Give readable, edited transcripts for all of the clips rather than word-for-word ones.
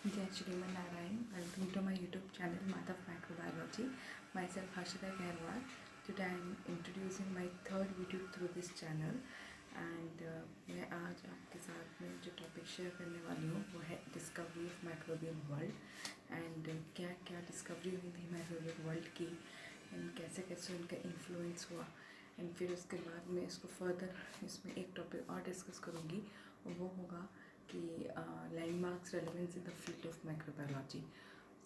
Jai Shriman Narayan. Welcome to my YouTube channel Madhav Microbiology. Myself Harshita Khairwal. Today I am introducing my third video through this channel and मैं आज आपके साथ में जो topic share करने वाली हूँ वो है discovery of microbial world and क्या क्या डिस्कवरी हुई थी माइक्रोबियल वर्ल्ड की एंड कैसे कैसे उनका इन्फ्लुएंस हुआ एंड फिर उसके बाद मैं इसको फर्दर इसमें एक टॉपिक और डिस्कस करूँगी और वो होगा कि landmarks relevance in the field of microbiology.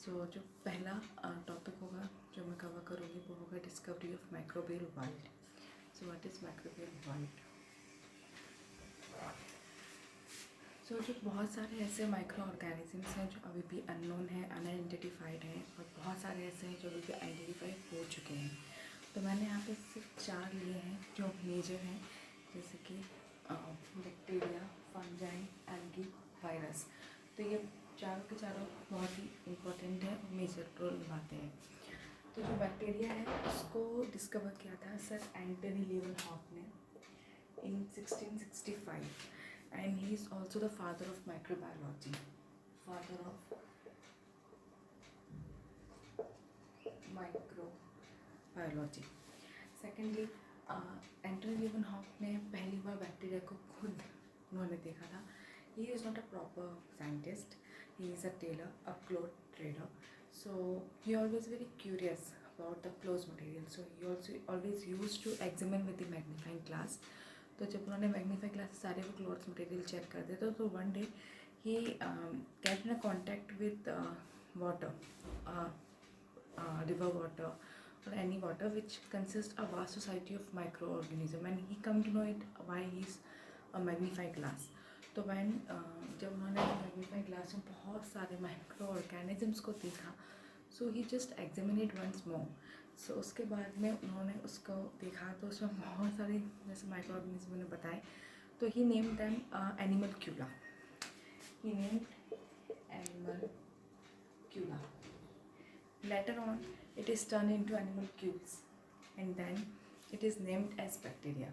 So जो पहला टॉपिक होगा जो मैं कवर करूँगी वो होगा discovery of microbial world. So what is microbial world? So जो बहुत सारे ऐसे माइक्रो ऑर्गेनिजम्स हैं जो अभी भी अननोन है, अनआइडेंटिफाइड हैं और बहुत सारे ऐसे हैं जो अभी भी आइडेंटिफाई हो चुके हैं। तो मैंने यहाँ पे सिर्फ 4 लिए हैं जो मेजर हैं, जैसे कि बैक्टीरिया, फंजाई, एल्गी, वायरस। तो ये चारों के चारों बहुत ही इम्पोर्टेंट है और मेजर रोल निभाते हैं। तो जो बैक्टीरिया है उसको डिस्कवर किया था सर एंटनी लीवनहॉफ ने in 1665 and he is also the father of microbiology. Father of microbiology. Secondly, Antonie Leeuwenhoek ने पहली बार बैक्टीरिया को खुद उन्होंने देखा था। He is not a proper scientist. He is a tailor, a cloth trader. So he always very curious about the clothes material. So he also always used to examine with the magnifying glass. तो जब उन्होंने magnify glass से सारे वो clothes material check कर दिया तो one day he kept in contact with water, river water or any water which consists a vast society of microorganism and he come to know it why he is a magnify glass. तो when जब उन्होंने magnify glass में बहुत सारे micro organisms को देखा so he just examine it once more. So उसके बाद में उन्होंने उसको देखा तो उसमें बहुत सारे जैसे माइक्रो ऑर्गेनिज्म ने बताए तो he name them animalcula. He named animalcula. Later on, it is turned into animal cubes, and then it is named as bacteria.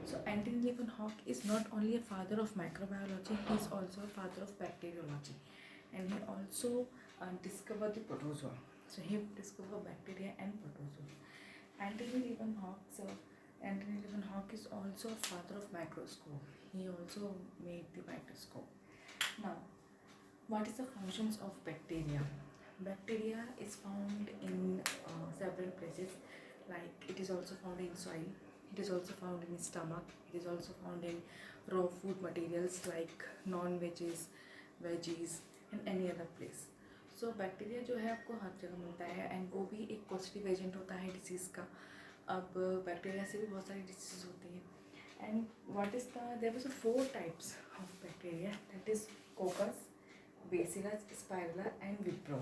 So, Anthony Leeuwenhoek is not only a father of microbiology; he is also a father of bacteriology, and he also discovered the protozoa. So, he discovered bacteria and protozoa. Anthony Leeuwenhoek is also a father of microscope. He also made the microscope. Now, what is the functions of bacteria? Bacteria is found in several places, like it is also found in soil, it is also found in stomach, it is also found in raw food materials like non-veggies, veggies and any other place. So bacteria जो है आपको हर जगह मिलता है and वो भी एक positive agent होता है डिसीज़ का। अब बैक्टीरिया से भी बहुत सारी डिसीज़ होती हैं and what is the there was 4 types of bacteria, that is coccus, bacillus, spirilla and vibrio.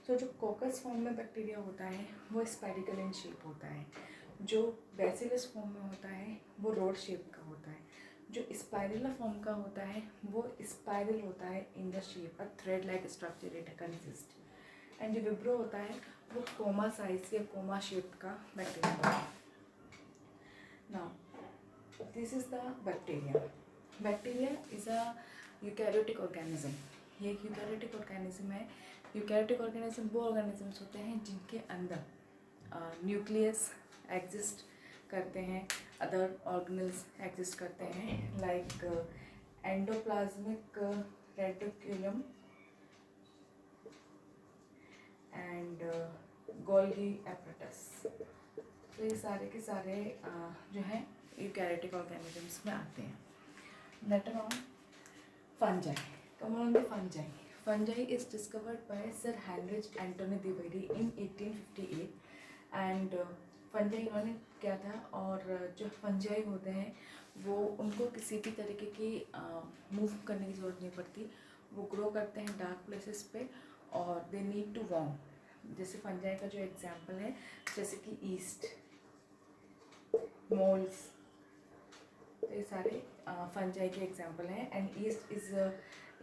तो जो कोकस फॉर्म में बैक्टीरिया होता है वो स्पाइरिकल इन शेप होता है, जो बेसिलस फॉर्म में होता है वो रोड शेप का होता है, जो स्पाइरुला फॉर्म का होता है वो स्पाइरल होता है in the shape a thread like structure it consist, and जो विब्रो होता है वो कोमा साइज या कोमा शेप का बैक्टीरिया होता है। Now this is the bacteria. Bacteria is a eukaryotic organism. ये एक यूकैरियोटिक ऑर्गेनिज्म है। यूकैरियोटिक ऑर्गेनिज्म वो ऑर्गेनिजम्स होते हैं जिनके अंदर न्यूक्लियस एग्जिस्ट करते हैं, अदर ऑर्गेनल्स एग्जिस्ट करते हैं like endoplasmic reticulum and Golgi apparatus. तो ये सारे के सारे जो हैं यूकैरियोटिक ऑर्गेनिजम्स में आते हैं। Later on fungi. Come on the fungi. Fungi is discovered by Sir Heinrich Anthony Divide in 1858 and fungi इन्होंने किया था और जो फंजाई होते हैं वो उनको किसी भी तरीके की मूव करने की ज़रूरत नहीं पड़ती, वो ग्रो करते हैं डार्क प्लेसेस पे और दे नीड टू वार्म। जैसे फंजाई का जो एग्जांपल है जैसे कि ईस्ट, मोल्स, तो ये सारे फंजाई के एग्जांपल हैं and east is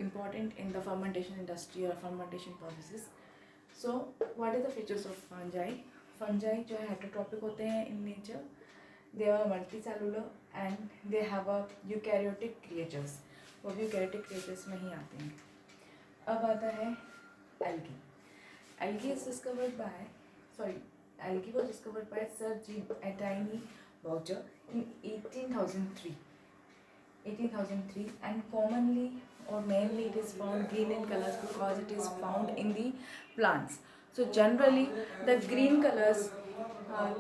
important in the fermentation industry or fermentation processes. So what are the features of fungi? Fungi जो है heterotrophic होते हैं in nature, they are multicellular and they have a eukaryotic creatures, वो भी eukaryotic creatures में ही आते हैं। अब आता है algae. Algae is discovered by algae was discovered by Sir Anthony Boucher in 1803 and commonly or mainly it is found green in colors because it is found in the plants. So generally the green colors are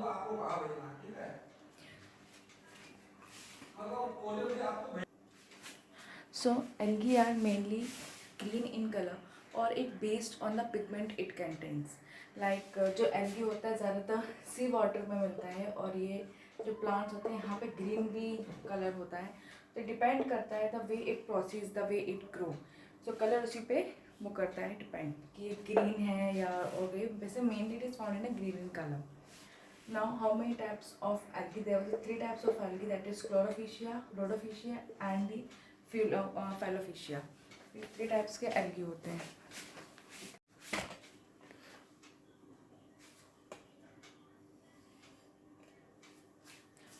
algae are mainly green in color or it based on the pigment it contains. Like जो algae होता है ज़्यादातर सी water में मिलता है और ये जो प्लांट्स होते हैं यहाँ पे ग्रीन भी कलर होता है. तो डिपेंड करता है the way it process, the way it grow. So colour उसी पे वो करता है डिपेंड कि ये ग्रीन है या और वे वैसे mainly it is found in a green in colour. Now how many types of algae? There were 3 types of algae, that is Chlorophycia, Rhodophycia and the Phylophycia. 3 types के algae होते हैं.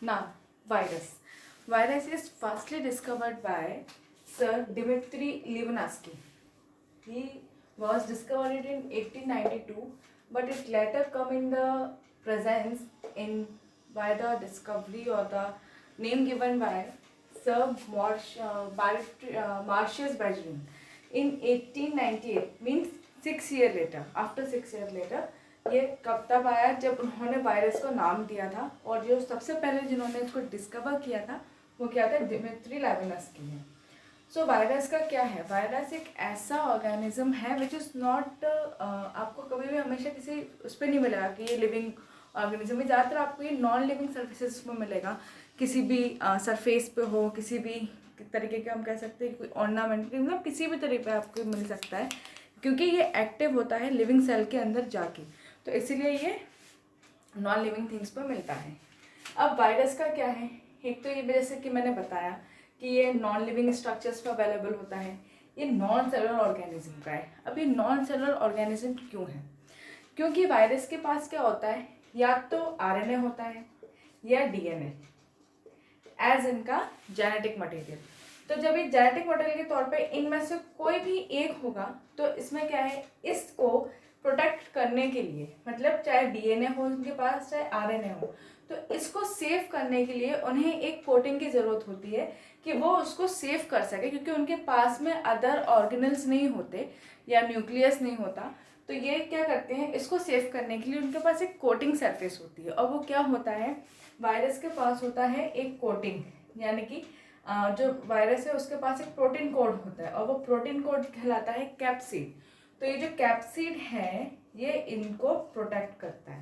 Now virus. Virus is firstly discovered by Sir Dmitry Livanowsky. He was discovered in 1892, but it later come in the presence in by the discovery or the name given by Sir Martius Bergering in 1898, means 6 years later. After 6 years later, ये कब तब आया जब उन्होंने virus को नाम दिया था और जो सबसे पहले जिन्होंने इसको डिस्कवर किया था वो क्या था, डिमित्री लिवानोव्स्की है. सो वायरस का क्या है, वायरस एक ऐसा ऑर्गेनिज्म है विच इज़ नॉट, आपको कभी भी हमेशा किसी उस पर नहीं मिलेगा कि ये लिविंग ऑर्गेनिज्म है. ज़्यादातर आपको ये नॉन लिविंग सर्फेसिस में मिलेगा, किसी भी सरफेस पे हो, किसी भी तरीके के हम कह सकते हैं कोई ऑर्नामेंट, मतलब किसी भी तरीके पे आपको मिल सकता है क्योंकि ये एक्टिव होता है लिविंग सेल के अंदर जाके, तो इसीलिए ये नॉन लिविंग थिंग्स पर मिलता है. अब वायरस का क्या है, एक तो ये जैसे कि मैंने बताया कि ये नॉन लिविंग स्ट्रक्चर्स पर अवेलेबल होता है, ये नॉन सेलुलर ऑर्गेनिज्म का है. अब ये नॉन सेलुलर ऑर्गेनिज्म क्यों है, क्योंकि वायरस के पास क्या होता है, या तो आरएनए होता है या डीएनए एज इनका जेनेटिक मटेरियल. तो जब ये जेनेटिक मटेरियल के तौर पे इनमें से कोई भी एक होगा तो इसमें क्या है, इसको प्रोटेक्ट करने के लिए, मतलब चाहे डीएनए हो उनके पास चाहे आरएनए हो, तो इसको सेव करने के लिए उन्हें एक कोटिंग की ज़रूरत होती है कि वो उसको सेव कर सके, क्योंकि उनके पास में अदर ऑर्गेनल्स नहीं होते या न्यूक्लियस नहीं होता. तो ये क्या करते हैं, इसको सेव करने के लिए उनके पास एक कोटिंग सरफेस होती है. और वो क्या होता है, वायरस के पास होता है एक कोटिंग, यानी कि जो वायरस है उसके पास एक प्रोटीन कोड होता है और वो प्रोटीन कोड कहलाता है कैप्सिड. तो ये जो कैप्सिड है ये इनको प्रोटेक्ट करता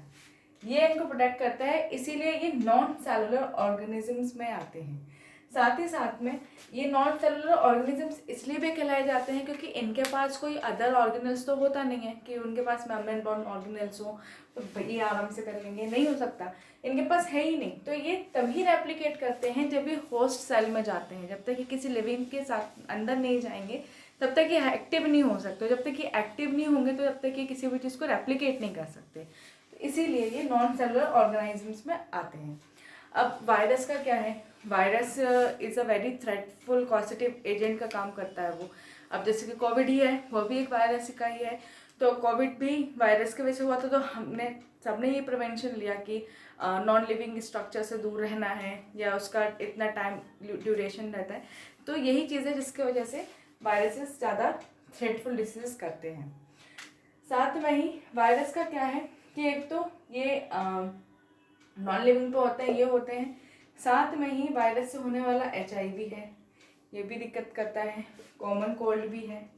है, इसीलिए ये नॉन सेलुलर ऑर्गेनिजम्स में आते हैं. साथ ही साथ में ये नॉन सेलुलर ऑर्गेनिजम्स इसलिए भी कहलाए जाते हैं क्योंकि इनके पास कोई अदर ऑर्गेनल्स तो होता नहीं है कि उनके पास मेम्ब्रेन बाउंड ऑर्गेनल्स हो तो ये आराम से कर लेंगे, नहीं हो सकता, इनके पास है ही नहीं. तो ये तभी रेप्लिकेट करते हैं जब ये होस्ट सेल में जाते हैं. जब तक ये किसी लिविंग के साथ अंदर नहीं जाएंगे तब तक ये एक्टिव नहीं हो सकते. जब तक ये एक्टिव नहीं होंगे तो जब तक ये किसी भी चीज़ को रेप्लिकेट नहीं कर सकते. तो इसीलिए ये नॉन सेलुलर ऑर्गेनिजम्स में आते हैं. अब वायरस का क्या है, virus is a very threatful causative agent का काम करता है वो. अब जैसे कि कोविड ही है, वो भी एक वायरस का ही है. तो कोविड भी वायरस की वजह से हुआ था. तो हमने सबने ये प्रिवेंशन लिया कि नॉन लिविंग स्ट्रक्चर से दूर रहना है या उसका इतना टाइम ड्यूरेशन रहता है. तो यही चीज़ें जिसकी वजह से वायरसेस ज़्यादा थ्रेटफुल डिसीज करते हैं. साथ में ही वायरस का क्या है कि एक तो ये नॉन लिविंग तो होते हैं, ये होते हैं. साथ में ही वायरस से होने वाला HIV है, ये भी दिक्कत करता है. कॉमन कोल्ड भी है,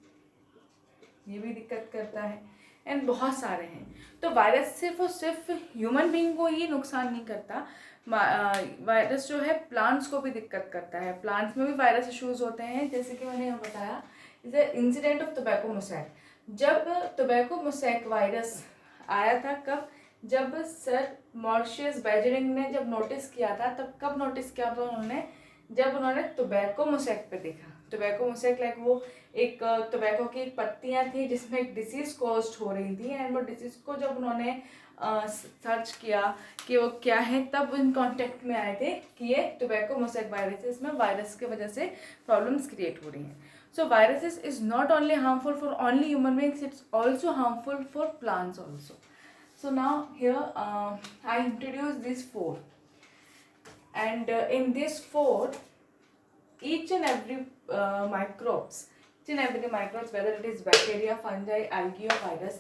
ये भी दिक्कत करता है. एंड बहुत सारे हैं. तो वायरस सिर्फ और सिर्फ ह्यूमन बीइंग को ही नुकसान नहीं करता, वायरस जो है प्लांट्स को भी दिक्कत करता है. प्लांट्स में भी वायरस इश्यूज होते हैं. जैसे कि मैंने बताया is the incident of tobacco mosaic. जब टोबैको मोसैक वायरस आया था, कब, जब सर मॉर्शियस बेजरिंग ने जब नोटिस किया था, तब कब नोटिस किया था उन्होंने, जब उन्होंने टोबैको मोसैक पे देखा. टोबैको मोसैक लाइक वो एक टोबैको की पत्तियां थी जिसमें एक डिसीज़ कॉज्ड हो रही थी. एंड वो डिसीज़ को जब उन्होंने सर्च किया कि वो क्या है, तब इन कांटेक्ट में आए थे कि ये टोबैको मोसैक वायरस है, इसमें वायरस की वजह से प्रॉब्लम्स क्रिएट हो रही हैं. So viruses is not only harmful for only human beings, it's also harmful for plants also. So now here I introduce these four, and in these four, each and every microbes, whether it is bacteria, fungi, algae or virus,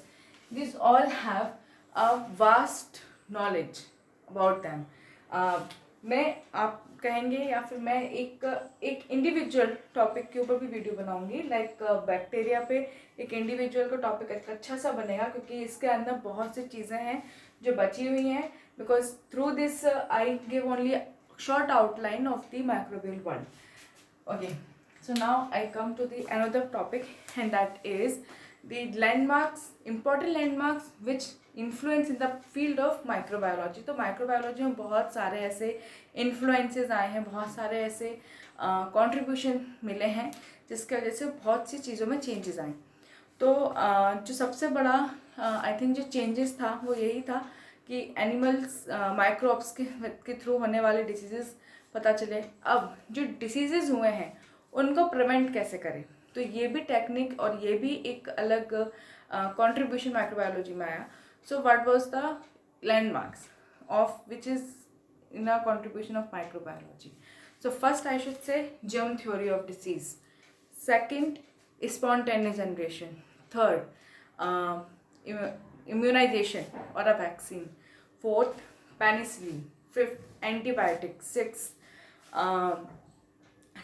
these all have a vast knowledge about them. मैं आप कहेंगे या फिर मैं एक individual topic के ऊपर भी वीडियो बनाऊंगी, लाइक बैक्टीरिया पे एक इंडिविजुअल का टॉपिक अच्छा सा बनेगा, क्योंकि इसके अंदर बहुत सी चीज़ें हैं जो बची हुई हैं, because through this I give only short outline of the microbial world. Okay, so now I come to the another topic, and that is the landmarks, important landmarks which influence in the field of microbiology. तो microbiology में बहुत सारे ऐसे influences आए हैं, बहुत सारे ऐसे contribution मिले हैं जिसकी वजह से बहुत सी चीज़ों में changes आए. तो जो सबसे बड़ा I think जो changes था वो यही था कि एनिमल्स माइक्रोब्स के थ्रू होने वाले डिसीजेस पता चले. अब जो डिसीजेस हुए हैं उनको प्रिवेंट कैसे करें, तो ये भी टेक्निक और ये भी एक अलग कंट्रीब्यूशन माइक्रोबायोलॉजी में आया. So what was the landmarks of which is in a contribution of microbiology. So first I should से germ theory of disease, second spontaneous generation, third immunization or a vaccine, fourth penicillin, fifth antibiotics,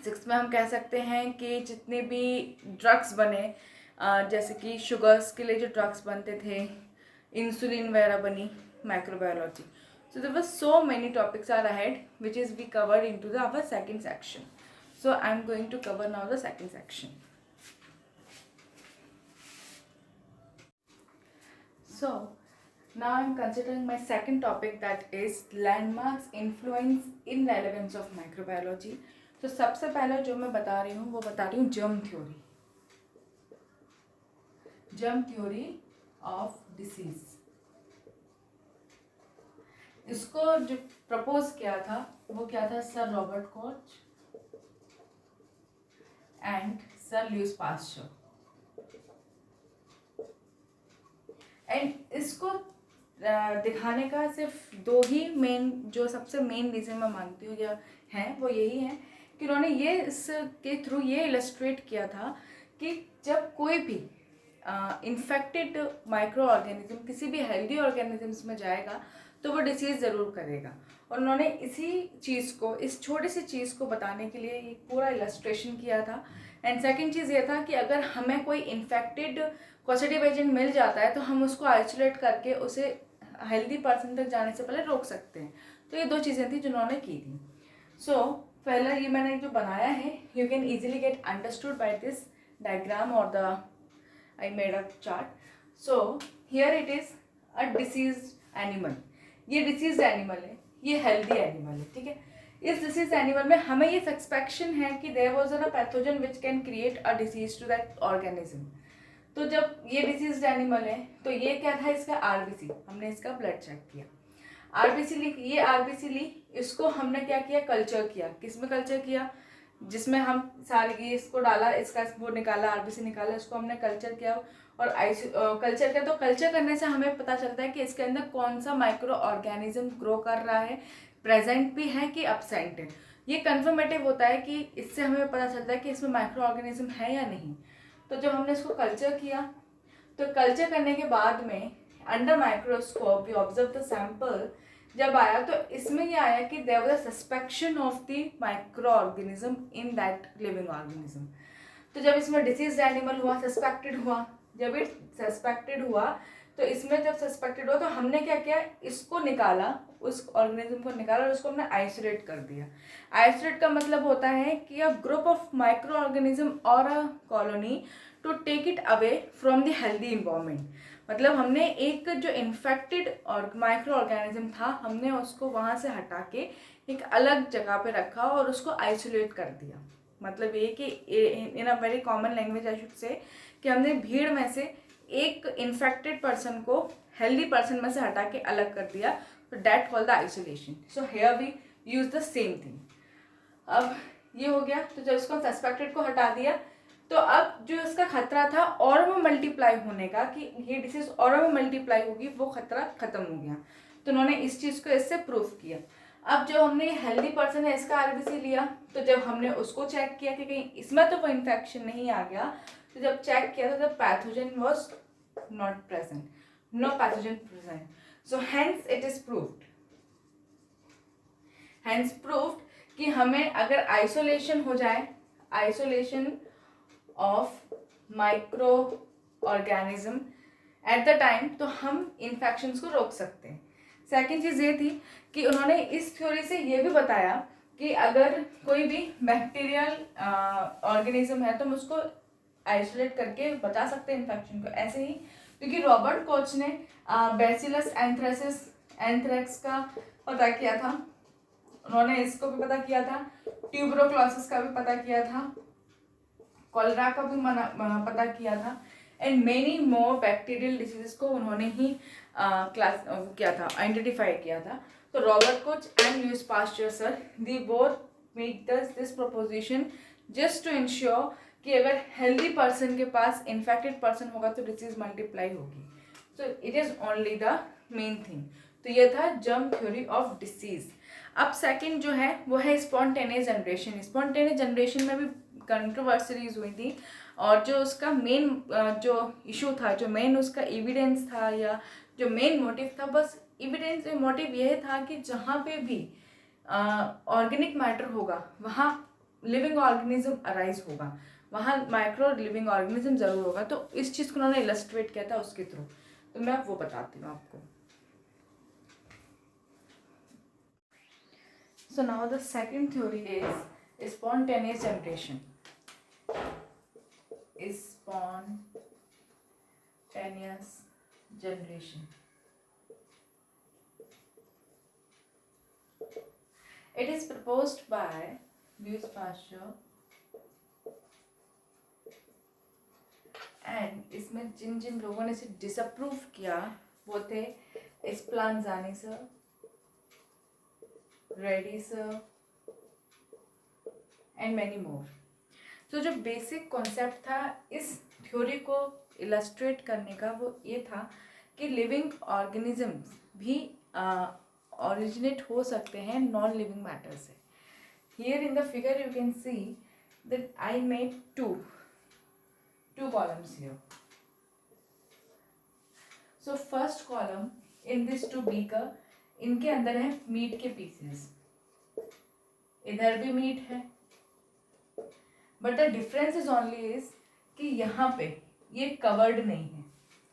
six में हम कह सकते हैं कि जितने भी drugs बने, जैसे कि शुगर्स के लिए जो ड्रग्स बनते थे, इंसुलिन वगैरह बनी, microbiology. So there were so many topics are ahead which is we covered into our second section. So I am going to cover now the second section. So now I am considering my second topic, that is landmarks, influence in relevance of microbiology. तो सबसे पहले जो मैं बता रही हूँ वो बता रही हूँ जर्म थ्योरी ऑफ डिसीज. इसको जो प्रपोज किया था वो क्या था, sir Robert Koch and sir Lewis pasture. And इसको दिखाने का सिर्फ दो ही मेन, जो सबसे मेन रीज़न मैं मानती हूँ या है, वो यही है कि उन्होंने ये इसके थ्रू ये इलस्ट्रेट किया था कि जब कोई भी इन्फेक्टेड माइक्रो ऑर्गेनिज्म किसी भी हेल्दी ऑर्गेनिजम्स में जाएगा तो वो डिसीज़ ज़रूर करेगा. और उन्होंने इसी चीज़ को, इस छोटी सी चीज़ को बताने के लिए एक पूरा इलस्ट्रेशन किया था. एंड सेकेंड चीज़ ये था कि अगर हमें कोई इन्फेक्टेड पॉजिटिव एजेंट मिल जाता है तो हम उसको आइसोलेट करके उसे हेल्दी पर्सन तक जाने से पहले रोक सकते हैं. तो ये दो चीज़ें थी जिन्होंने की थी. सो पहला ये मैंने जो बनाया है, you can easily get understood by this diagram और the I made a chart. So here it is a disease animal. ये डिसीज एनिमल है, ये हेल्दी एनिमल है, ठीक है. इस डिसीज एनिमल में हमें ये सस्पेक्शन है कि there was a pathogen which can create a disease to that organism. तो जब ये डिसीज एनिमल है तो ये क्या था, इसका आरबीसी, हमने इसका ब्लड चेक किया, आरबीसी ली, ये आरबीसी ली, इसको हमने क्या किया, कल्चर किया. किस में कल्चर किया, जिसमें हम सारे इसको डाला, इसका वो निकाला, आरबीसी निकाला, इसको हमने कल्चर किया और कल्चर किया. तो कल्चर करने से हमें पता चलता है कि इसके अंदर कौन सा माइक्रो ऑर्गेनिज्म ग्रो कर रहा है, प्रेजेंट भी है कि एब्सेंट है. ये कन्फर्मेटिव होता है कि इससे हमें पता चलता है कि इसमें माइक्रो ऑर्गेनिज्म है या नहीं. तो जब हमने इसको कल्चर किया, तो कल्चर करने के बाद में under microscope we observe the sample, जब आया तो इसमें ये आया कि there was a suspection of the micro organism in that living organism. तो जब इसमें डिसीज एनिमल हुआ, सस्पेक्टेड हुआ, जब ये सस्पेक्टेड हुआ तो इसमें जब सस्पेक्टेड हुआ तो हमने क्या किया, इसको निकाला, उस ऑर्गेनिज्म को निकाला और उसको हमने आइसोलेट कर दिया. आइसोलेट का मतलब होता है कि a group of micro organism और a colony to take it away from the healthy environment. मतलब हमने एक जो इन्फेक्टेड और माइक्रो ऑर्गेनिज्म था, हमने उसको वहाँ से हटा के एक अलग जगह पे रखा और उसको आइसोलेट कर दिया. मतलब ये कि in a very common language I should say कि हमने भीड़ में से एक इन्फेक्टेड पर्सन को हेल्दी पर्सन में से हटा के अलग कर दिया. तो that call the isolation. So here we use the same thing. अब ये हो गया. तो जब इसको सस्पेक्टेड को हटा दिया तो अब जो इसका खतरा था और में मल्टीप्लाई होने का, कि ये डिसीज और में मल्टीप्लाई होगी, वो खतरा खत्म हो गया। तो उन्होंने इस चीज़ को इससे प्रूफ किया। अब जो हमने हेल्दी पर्सन है इसका आरबीसी लिया, तो जब हमने उसको चेक किया कि कहीं इसमें तो कोई इन्फेक्शन नहीं आ गया, तो जब चेक किया तो the pathogen was not present, no pathogen present, so hence it is proved, hence proved कि हमें अगर आइसोलेशन हो जाए, isolation of micro organism at the time, तो हम इन्फेक्शंस को रोक सकते हैं। सेकेंड चीज़ ये थी कि उन्होंने इस थ्योरी से ये भी बताया कि अगर कोई भी बैक्टीरियल ऑर्गेनिज्म है तो हम उसको आइसोलेट करके बचा सकते हैं इन्फेक्शन को। ऐसे ही क्योंकि रॉबर्ट कोच ने बैसिलस एंथ्रेक्स का पता किया था, उन्होंने इसको भी पता किया था, ट्यूबरोक्लोसिस का भी पता किया था, कॉलरा का भी पता किया था, and many more bacterial diseases को उन्होंने ही क्लास किया था, आइडेंटिफाई किया था। तो Robert Koch and Louis Pasteur sir, the both make this proposition just to ensure कि अगर हेल्दी पर्सन के पास इन्फेक्टेड पर्सन होगा तो डिसीज मल्टीप्लाई होगी। So it is only the main thing. तो ये था जर्म थ्योरी ऑफ डिसीज। अब सेकंड जो है वो है स्पॉन्टेनियस जनरेशन। स्पॉन्टेनियस जनरेशन में भी कंट्रोवर्सीज हुई थी, और जो उसका मेन जो इशू था, जो मेन उसका एविडेंस था या जो मेन मोटिव था, बस एविडेंस मोटिव यह था कि जहाँ पे भी ऑर्गेनिक मैटर होगा वहाँ लिविंग ऑर्गेनिज्म अराइज होगा, वहाँ माइक्रो लिविंग ऑर्गेनिज्म जरूर होगा। तो इस चीज़ को उन्होंने इलस्ट्रेट किया था उसके थ्रू, तो मैं वो बताती हूँ आपको। So now the second theory is spontaneous generation. Spontaneous generation. It is proposed by Louis Pasteur, and इसमें जिन जिन लोगों ने इसे डिसअप्रूव किया वो थे Spallanzani sir, Redi sir and many more. तो जो बेसिक कॉन्सेप्ट था इस थ्योरी को इलस्ट्रेट करने का वो ये था कि लिविंग ऑर्गेनिजम्स भी ओरिजिनेट हो सकते हैं नॉन लिविंग मैटर से। Here in the figure you can see that I made two columns here. So first column in this two beaker, इनके अंदर है मीट के पीसेस, इधर भी मीट है, but the difference is only is कि यहाँ पे ये कवर्ड नहीं है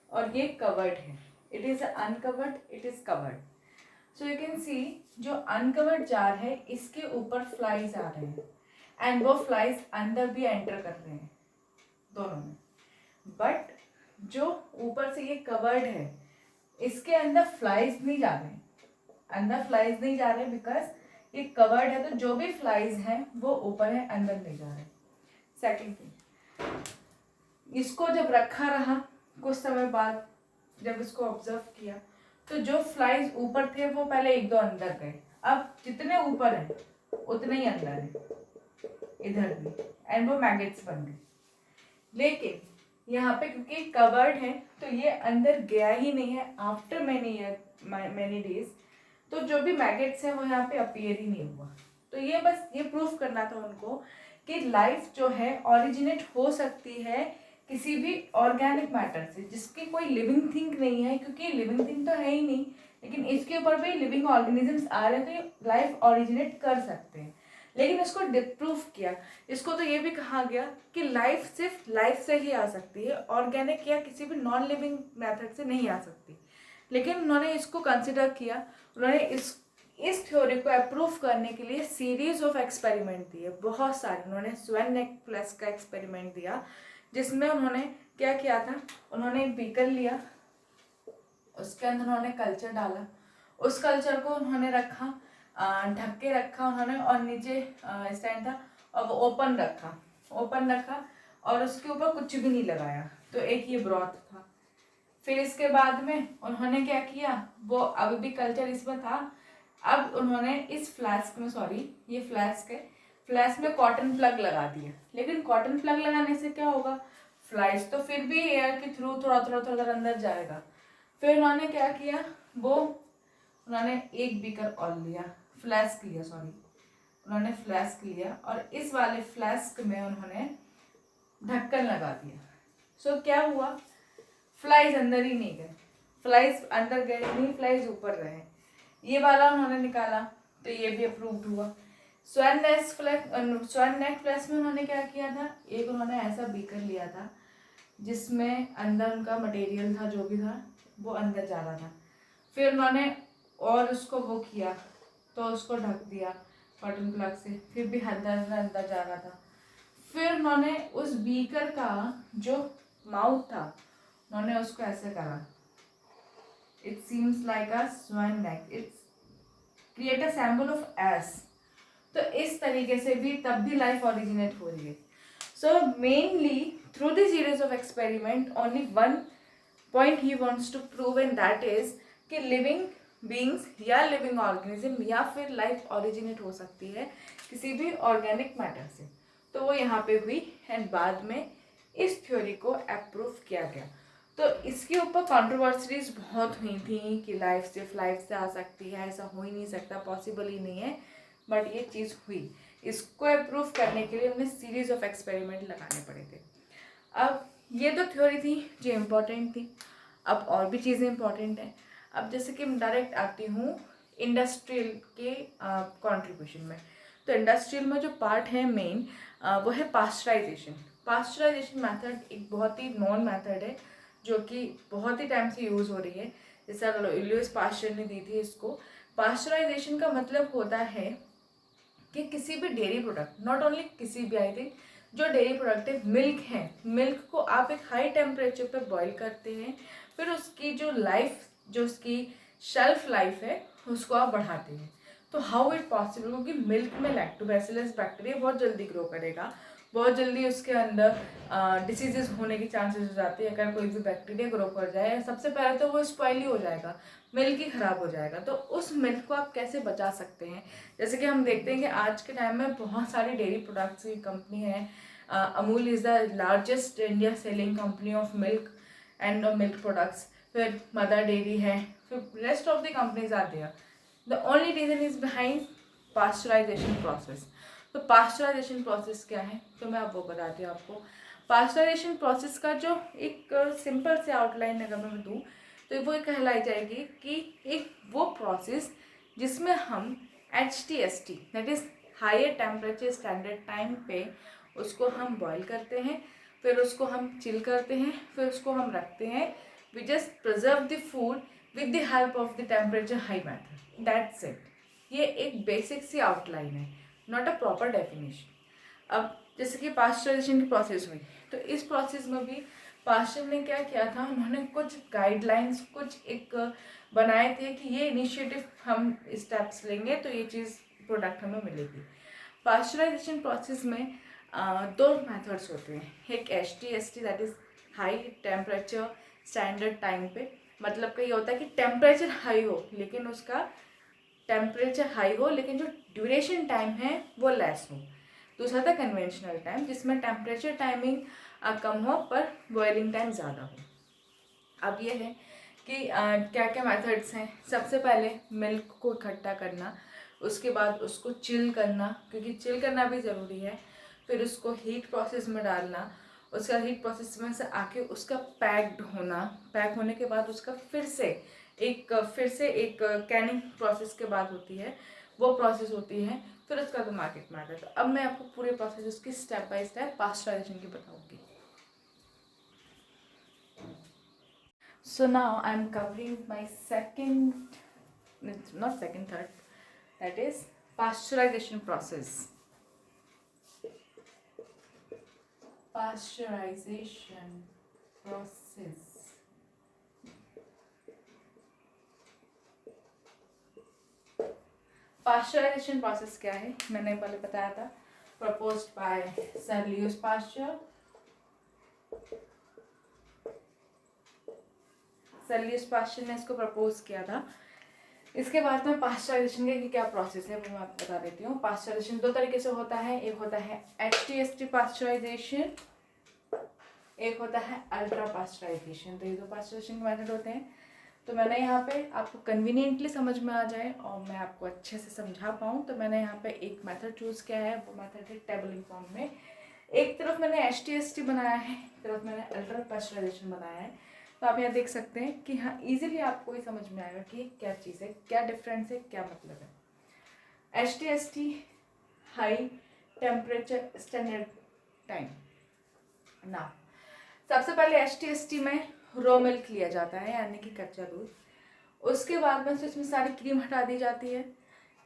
और ये कवर्ड है। It is uncovered, it is covered. So you can सी जो अनकवर्ड जार है इसके ऊपर फ्लाइज आ रहे हैं एंड वो फ्लाइज अंदर भी एंटर कर रहे हैं दोनों में, बट जो ऊपर से ये कवर्ड है इसके अंदर फ्लाइज नहीं जा रहे, अंदर फ्लाइज नहीं जा रहे बिकॉज ये कवर्ड है, तो जो भी फ्लाइज हैं वो ऊपर है, अंदर नहीं जा रहे। सेकंड थिंग, इसको जब रखा रहा कुछ समय बाद जब इसको ऑब्जर्व किया तो जो फ्लाइज ऊपर थे वो पहले एक दो अंदर गए, अब जितने ऊपर हैं उतने ही अंदर हैं इधर भी, एंड वो मैगेट्स बन गए। लेकिन यहाँ पे क्योंकि कवर्ड है तो ये अंदर गया ही नहीं है आफ्टर मैनी डेज, तो जो भी मैगेट्स हैं वो यहाँ पे अपीयर ही नहीं हुआ। तो ये बस ये प्रूफ करना था उनको कि लाइफ जो है ओरिजिनेट हो सकती है किसी भी ऑर्गेनिक मैटर से जिसकी कोई लिविंग थिंग नहीं है, क्योंकि लिविंग थिंग तो है ही नहीं, लेकिन इसके ऊपर भी लिविंग ऑर्गेनिजम्स आ रहे हैं तो ये लाइफ ओरिजिनेट कर सकते हैं। लेकिन इसको डिप्रूव किया, इसको तो ये भी कहा गया कि लाइफ सिर्फ लाइफ से ही आ सकती है, ऑर्गेनिक या किसी भी नॉन लिविंग मेथड से नहीं आ सकती। लेकिन उन्होंने इसको कंसिडर किया, उन्होंने इस थ्योरी को अप्रूव करने के लिए सीरीज ऑफ एक्सपेरिमेंट दिए, बहुत सारे। उन्होंने स्वेन नेक प्लस का एक्सपेरिमेंट दिया जिसमें उन्होंने क्या किया था, उन्होंने एक बीकर लिया, उसके अंदर उन्होंने कल्चर डाला, उस कल्चर को उन्होंने रखा, ढक के रखा उन्होंने, और नीचे स्टैंड था और वो ओपन रखा और उसके ऊपर कुछ भी नहीं लगाया, तो एक ये ब्रॉथ था। फिर इसके बाद में उन्होंने क्या किया, वो अभी भी कल्चर इसमें था, अब उन्होंने इस फ्लास्क में, सॉरी ये फ्लास्क है, फ्लैस्क में कॉटन प्लग लगा दिया, लेकिन कॉटन प्लग लगाने से क्या होगा, फ्लाइज तो फिर भी एयर के थ्रू थोड़ा थोड़ा थोड़ा अंदर जाएगा। फिर उन्होंने क्या किया, वो उन्होंने एक बीकर और लिया, फ्लास्क लिया, सॉरी, उन्होंने फ्लास्क लिया और इस वाले फ्लास्क में उन्होंने ढक्कन लगा दिया। सो क्या हुआ, फ्लाइज अंदर ही नहीं गए, फ्लाइज अंदर गए नहीं, फ्लाइज ऊपर रहे। ये वाला उन्होंने निकाला तो ये भी अप्रूव्ड हुआ। स्वैन नेक फ्लास्क में उन्होंने क्या किया था, एक उन्होंने ऐसा बीकर लिया था जिसमें अंदर उनका मटेरियल था, जो भी था वो अंदर जा रहा था। फिर उन्होंने और उसको वो किया तो उसको ढक दिया कॉटन प्लग से, फिर भी अंदर अंदर जा रहा था। फिर उन्होंने उस बीकर का जो माउथ था उन्होंने उसको ऐसे करा, it seems like a swan neck, it's create a symbol of S. तो इस तरीके से भी तब भी लाइफ ओरिजिनेट हो रही है। So mainly through the series of experiment only one point ही wants to prove and that is कि लिविंग बींग्स या लिविंग ऑर्गेनिज्म या फिर लाइफ ओरिजिनेट हो सकती है किसी भी ऑर्गेनिक मैटर से। तो वो यहाँ पे हुई एंड बाद में इस थ्योरी को अप्रूव किया गया। तो इसके ऊपर कंट्रोवर्सीज बहुत हुई थी कि लाइफ सिर्फ लाइफ से आ सकती है, ऐसा हो ही नहीं सकता, पॉसिबल ही नहीं है, बट ये चीज़ हुई। इसको अप्रूव करने के लिए उन्हें सीरीज ऑफ एक्सपेरिमेंट लगाने पड़े थे। अब ये तो थ्योरी थी जो इम्पोर्टेंट थी, अब और भी चीज़ें इम्पोर्टेंट हैं। अब जैसे कि मैं डायरेक्ट आती हूँ इंडस्ट्रियल के कंट्रीब्यूशन में। तो इंडस्ट्रियल में जो पार्ट है मेन वो है पास्चराइजेशन। पास्चराइजेशन मेथड एक बहुत ही नॉन मेथड है जो कि बहुत ही टाइम से यूज़ हो रही है, जैसे लुईस पास्चर ने दी थी इसको। पास्चराइजेशन का मतलब होता है कि किसी भी डेयरी प्रोडक्ट, नॉट ओनली किसी भी, आई थिंक जो डेयरी प्रोडक्ट है, मिल्क है, मिल्क को आप एक हाई टेम्परेचर पे बॉईल करते हैं, फिर उसकी जो लाइफ, जो उसकी शेल्फ लाइफ है उसको आप बढ़ाते हैं। तो हाउ इट पॉसिबल, क्योंकि मिल्क में लैक्टोबैसिलस बैक्टीरिया बहुत जल्दी ग्रो करेगा, बहुत जल्दी उसके अंदर डिसीजेस होने की चांसेस हो जाती है। अगर कोई भी बैक्टीरिया ग्रो कर जाए, सबसे पहले तो वो स्पॉइल ही हो जाएगा, मिल्क ही खराब हो जाएगा। तो उस मिल्क को आप कैसे बचा सकते हैं, जैसे कि हम देखते हैं कि आज के टाइम में बहुत सारी डेयरी प्रोडक्ट्स की कंपनी है। Amul is the largest India selling company of milk and milk products. फिर मदर डेयरी है, फिर rest of the companies are there. The only reason is behind pasteurisation process. तो पास्चराइजेशन प्रोसेस क्या है, तो मैं अब वो बताती हूँ आपको। पास्चराइजेशन प्रोसेस का जो एक सिंपल से आउटलाइन अगर मैं दूँ तो वो कहलाई जाएगी कि एक वो प्रोसेस जिसमें हम HTST that is higher temperature standard time पे उसको हम बॉईल करते हैं, फिर उसको हम चिल करते हैं, फिर उसको हम रखते हैं। We just preserve the food with the help of the temperature high method, that's it. ये एक बेसिक सी आउटलाइन है, नॉट अ प्रॉपर डेफिनेशन। अब जैसे कि पास्चराइजेशन की प्रोसेस हुई, तो इस प्रोसेस में भी पास्चर ने क्या किया था, उन्होंने कुछ गाइडलाइंस, कुछ एक बनाए थे कि ये इनिशिएटिव हम स्टेप्स लेंगे तो ये चीज़ प्रोडक्ट हमें मिलेगी। पास्चराइजेशन प्रोसेस में दो मेथड्स होते हैं, एक HTST that is high temperature standard time पे, मतलब का ये होता है कि टेम्परेचर हाई हो लेकिन उसका टेम्परेचर हाई हो लेकिन जो ड्यूरेशन टाइम है वो लेस हो। दूसरा था कन्वेंशनल टाइम, जिसमें टेम्परेचर टाइमिंग कम हो पर बॉइलिंग टाइम ज़्यादा हो। अब ये है कि क्या क्या मेथड्स हैं। सबसे पहले मिल्क को इकट्ठा करना, उसके बाद उसको चिल करना, क्योंकि चिल करना भी ज़रूरी है, फिर उसको हीट प्रोसेस में डालना, उसका हीट प्रोसेस में से आके उसका पैक्ड होना, पैक होने के बाद उसका फिर से एक कैनिंग प्रोसेस के बाद होती है, वो प्रोसेस होती है, फिर उसका तो मार्केट में आता है। तो अब मैं आपको पूरे प्रोसेस उसकी स्टेप बाय स्टेप पास्चराइजेशन की बताऊँगी। So now I'm covering my third, that is pasteurization process. Pasteurization process. Pasteurization process क्या है, मैंने पहले बताया था, proposed by Sir Lewis Pasteur. Sir Lewis Pasteur ने इसको प्रपोज किया था इसके बाद में पास्चराइजेशन के क्या प्रोसेस है वो मैं आपको बता देती हूँ। पास्चराइजेशन 2 तरीके से होता है, एक होता है HTST पास्चराइजेशन, एक होता है अल्ट्रा पास्चराइजेशन। तो ये 2 पास्चराइजेशन के मेथड होते हैं। तो मैंने यहाँ पे आपको कन्वीनियंटली समझ में आ जाए और मैं आपको अच्छे से समझा पाऊँ तो मैंने यहाँ पे एक मेथड चूज़ किया है, वो मेथड है टेबलिंग फॉर्म में। एक तरफ मैंने HTST बनाया है, एक तरफ मैंने अल्ट्रा पास्चराइजेशन बनाया है। तो आप यहाँ देख सकते हैं कि हाँ इजीली आपको ये समझ में आएगा कि क्या चीज़ है, क्या डिफरेंस है, क्या मतलब है। HTST high temperature standard time ना। सबसे पहले HTST में रॉ मिल्क लिया जाता है यानी कि कच्चा दूध। उसके बाद में से इसमें सारी क्रीम हटा दी जाती है।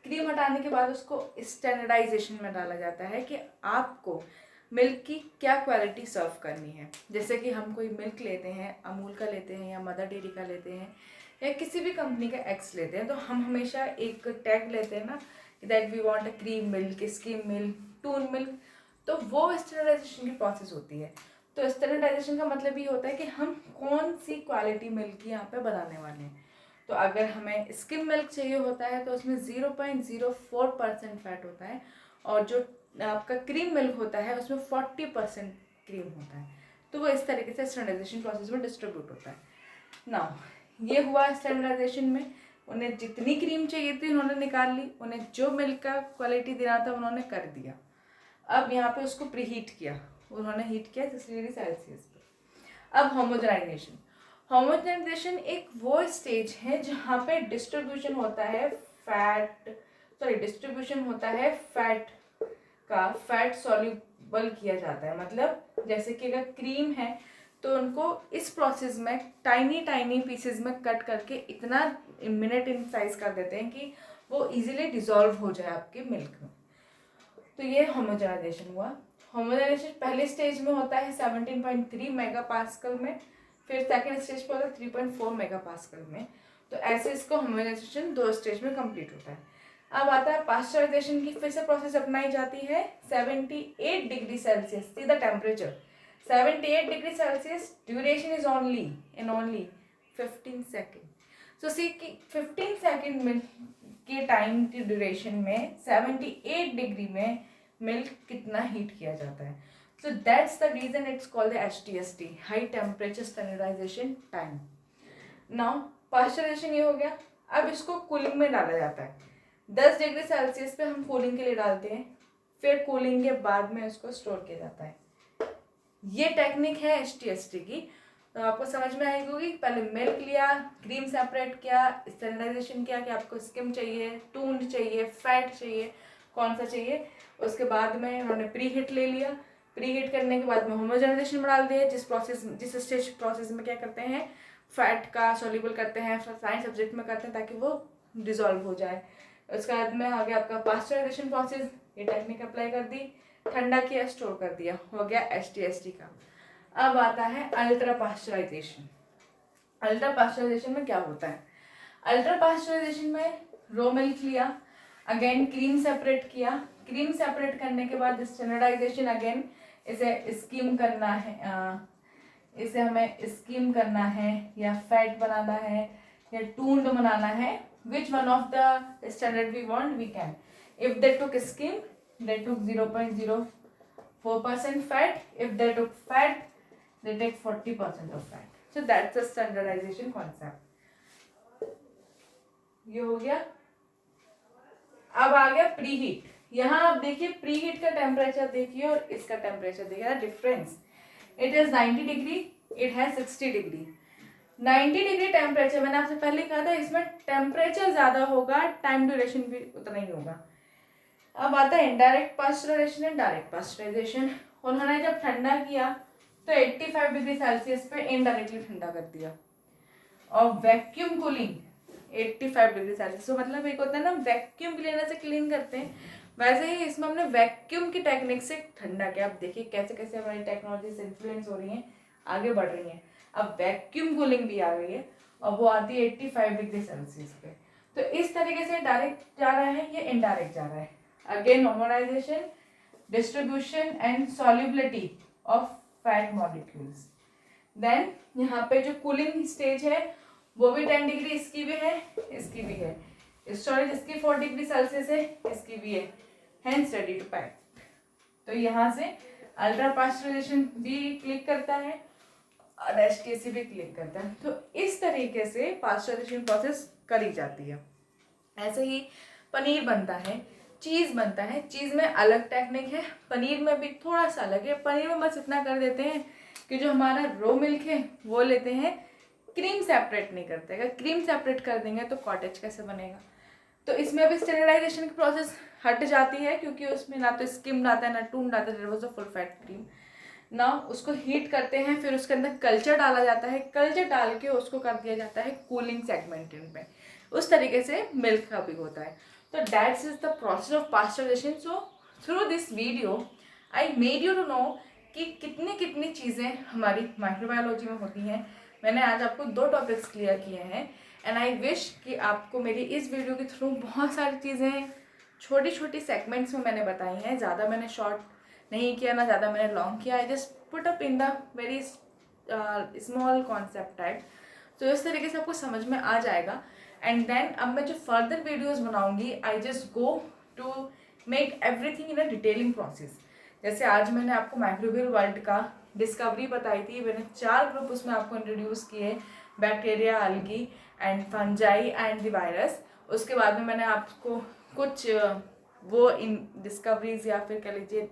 क्रीम हटाने के बाद उसको स्टैंडर्डाइजेशन में डाला जाता है कि आपको मिल्क की क्या क्वालिटी सर्व करनी है। जैसे कि हम कोई मिल्क लेते हैं, अमूल का लेते हैं या मदर डेयरी का लेते हैं या किसी भी कंपनी का एग्स लेते हैं, तो हम हमेशा एक टैग लेते हैं ना, that we want a cream milk, skim milk, toned milk. तो वो स्टैंडर्डाइजेशन की प्रोसेस होती है। तो स्टैंडर्डाइजेशन का मतलब ये होता है कि हम कौन सी क्वालिटी मिल्क यहाँ पे बनाने वाले हैं। तो अगर हमें स्किम मिल्क चाहिए होता है तो उसमें 0.04% फैट होता है, और जो आपका क्रीम मिल्क होता है उसमें 40% क्रीम होता है। तो वो इस तरीके से स्टैंडर्डाइजेशन प्रोसेस में डिस्ट्रीब्यूट होता है। नाउ ये हुआ स्टैंडर्डाइजेशन में, उन्हें जितनी क्रीम चाहिए थी उन्होंने निकाल ली, उन्हें जो मिल्क का क्वालिटी देना था उन्होंने कर दिया। अब यहाँ पे उसको प्रीहीट किया, उन्होंने हीट किया 60 डिग्री सेल्सियस पे। अब होमोजेनाइजेशन। होमोजेनाइजेशन एक वो स्टेज है जहाँ पे डिस्ट्रीब्यूशन होता है डिस्ट्रीब्यूशन होता है फैट का, फैट सॉल्युबल किया जाता है। मतलब जैसे कि अगर क्रीम है तो उनको इस प्रोसेस में टाइनी पीसेस में कट करके इतना मिनट इन साइज कर देते हैं कि वो इजीली डिसॉल्व हो जाए आपके मिल्क में। तो ये होमोजेनाइजेशन हुआ। होमोजेनाइजेशन पहले स्टेज में होता है 17.3 मेगापास्कल में, फिर सेकंड स्टेज पे होता है 3.4 मेगापास्कल में। तो ऐसे इसको होमोजेनाइजेशन 2 स्टेज में कंप्लीट होता है। अब आता है पास्चराइजेशन की, फिर से प्रोसेस अपनाई जाती है 78 degree Celsius. See the temperature 78 degree Celsius, duration is only 15 second. So see कि 15 सेकेंड में के टाइम की ड्यूरेशन में 78 डिग्री में मिल्क कितना हीट किया जाता है। So that's the reason it's called HTST, high temperature standardisation time. Now pasteurisation ये हो गया। अब इसको कूलिंग में डाला जाता है। 10 डिग्री सेल्सियस पे हम कूलिंग के लिए डालते हैं, फिर कूलिंग के बाद में उसको स्टोर किया जाता है। ये टेक्निक है HTST की। तो आपको समझ में आएगी होगी। पहले मिल्क लिया, क्रीम सेपरेट किया, स्टैंडर्डाइजेशन किया कि आपको स्किम चाहिए, टून्ड चाहिए, फैट चाहिए, कौन सा चाहिए। उसके बाद में उन्होंने प्री हीट ले लिया। प्री हीट करने के बाद में होमोजेनाइजेशन में डाल दिया, जिस स्टेज प्रोसेस में क्या करते हैं, फैट का सॉल्यूबल करते हैं, साइंस सब्जेक्ट में करते हैं ताकि वो डिजॉल्व हो जाए। उसके बाद में आ गया आपका पास्चराइजेशन प्रोसेस। ये टेक्निक अप्लाई कर दी, ठंडा किया, स्टोर कर दिया, हो गया HTST का। अब आता है अल्ट्रा पास्चराइजेशन। अल्ट्रा पास्चराइजेशन में क्या होता है? अल्ट्रा पास्चराइजेशन में रॉ मिल्क लिया, अगेन क्रीम सेपरेट किया, क्रीम सेपरेट करने के बाद स्टैंडर्डाइजेशन, अगेन इसे स्कीम करना है, इसे हमें स्कीम करना है या फैट बनाना है या टून्ड बनाना है। Which one of the standard we want we can. If they took skim they took 0.04% fat. If they took fat, they take 40% of fat. So that's the standardization concept. ये हो गया। अब आ गया pre heat. यहाँ आप देखिए pre heat का temperature देखिए और इसका टेम्परेचर देखिए, difference. It is 90 degree, it है 60 डिग्री। 90 डिग्री टेम्परेचर, मैंने आपसे पहले कहा था इसमें टेम्परेचर ज्यादा होगा, टाइम ड्यूरेशन भी उतना ही होगा। अब आता है indirect pasteurisation and direct pasteurisation. उन्होंने जब ठंडा किया तो 85 डिग्री सेल्सियस पे इनडायरेक्टली ठंडा कर दिया, और वैक्यूम कूलिंग 85 डिग्री सेल्सियस। तो मतलब एक होता है ना वैक्यूम क्लीनर से क्लीन करते हैं, वैसे ही इसमें हमने वैक्यूम की टेक्निक से ठंडा किया। आप देखिए कैसे कैसे हमारी टेक्नोलॉजी से इन्फ्लुएंस हो रही है, आगे बढ़ रही है। अब वैक्यूम कूलिंग भी आ गई है और वो आती है 85 डिग्री सेल्सियस पे। तो इस तरीके से डायरेक्ट जा रहा है, ये इनडायरेक्ट जा रहा है। Again homogenization, distribution and solubility of fat molecules. Then यहाँ पे जो cooling stage है वो भी 10 डिग्री इसकी भी है, इसकी भी है। स्टोरेज इसकी 4 डिग्री सेल्सियस है, इसकी भी है, हैंस रेडी टू पैक। तो यहाँ से अल्ट्रा पास्चराइजेशन भी क्लिक करता है और HTC भी क्लिक करता है। तो इस तरीके से पास्चराइजेशन प्रोसेस करी जाती है। ऐसे ही पनीर बनता है, चीज़ बनता है, चीज़ में अलग टेक्निक है, पनीर में भी थोड़ा सा अलग है। पनीर में बस इतना कर देते हैं कि जो हमारा रो मिल्क है वो लेते हैं, क्रीम सेपरेट नहीं करते। अगर क्रीम सेपरेट कर देंगे तो कॉटेज कैसे बनेगा। तो इसमें भी स्टैंडर्डाइजेशन की प्रोसेस हट जाती है, क्योंकि उसमें ना तो स्किम्ड आता है ना टून्ड आता है, there was a full fat cream ना। उसको हीट करते हैं, फिर उसके अंदर कल्चर डाला जाता है, कल्चर डाल के उसको कर दिया जाता है कूलिंग सेगमेंटेड में। उस तरीके से मिल्क का भी होता है। तो that's is the process of pasteurisation. So through this video I made you to know कि कितनी कितनी चीज़ें हमारी माइक्रोबायोलॉजी में होती हैं। मैंने आज आपको 2 टॉपिक्स क्लियर किए हैं एंड आई विश कि आपको मेरी इस वीडियो के थ्रू बहुत सारी चीज़ें छोटी छोटी सेगमेंट्स में मैंने बताई हैं। ज़्यादा मैंने शॉर्ट नहीं किया, ना ज़्यादा मैंने लॉन्ग किया। I just put up in the very small concept type. तो इस तरीके से आपको समझ में आ जाएगा। एंड देन अब मैं जो फर्दर वीडियोज़ बनाऊँगी, I just go to make everything in a detailing process. जैसे आज मैंने आपको माइक्रोबियल वर्ल्ड का डिस्कवरी बताई थी, मैंने 4 ग्रुप उसमें आपको इंट्रोड्यूस किए, bacteria, algae and fungi and the virus. उसके बाद में मैंने आपको कुछ वो इन डिस्कवरीज या फिर कह लीजिए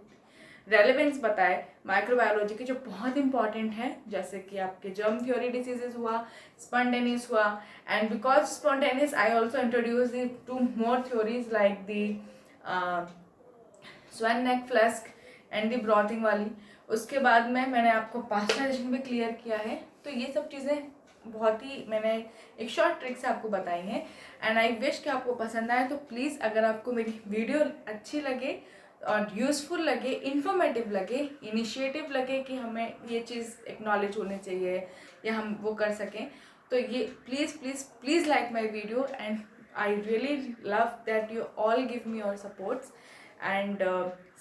रेलेवेंस बताए माइक्रोबायोलॉजी के, जो बहुत इंपॉर्टेंट है, जैसे कि आपके जर्म थ्योरी डिसीजेज हुआ, स्पॉन्टेनियस हुआ। And because spontaneous I also introduce the 2 more theories like the swan neck flask and the brothing वाली। उसके बाद में मैंने आपको पास्चराइजेशन भी क्लियर किया है। तो ये सब चीज़ें बहुत ही मैंने एक शॉर्ट ट्रिक से आपको बताई हैं एंड आई विश कि आपको पसंद आए। तो प्लीज़ अगर आपको मेरी वीडियो अच्छी लगे और यूज़फुल लगे, इन्फॉर्मेटिव लगे, इनिशिएटिव लगे कि हमें ये चीज़ एक्नॉलेज होनी चाहिए या हम वो कर सकें, तो ये please please please like my video and I really love that you all give me your supports. And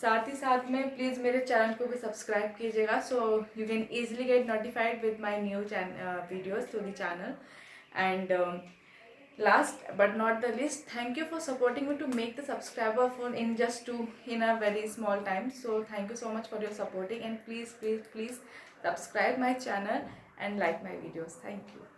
साथ ही साथ में प्लीज़ मेरे चैनल को भी सब्सक्राइब कीजिएगा, so you can easily get notified with my new videos through the channel. And last but not the least, thank you for supporting me to make the subscriber phone in a very small time. So thank you so much for your supporting, and please subscribe my channel and like my videos. Thank you.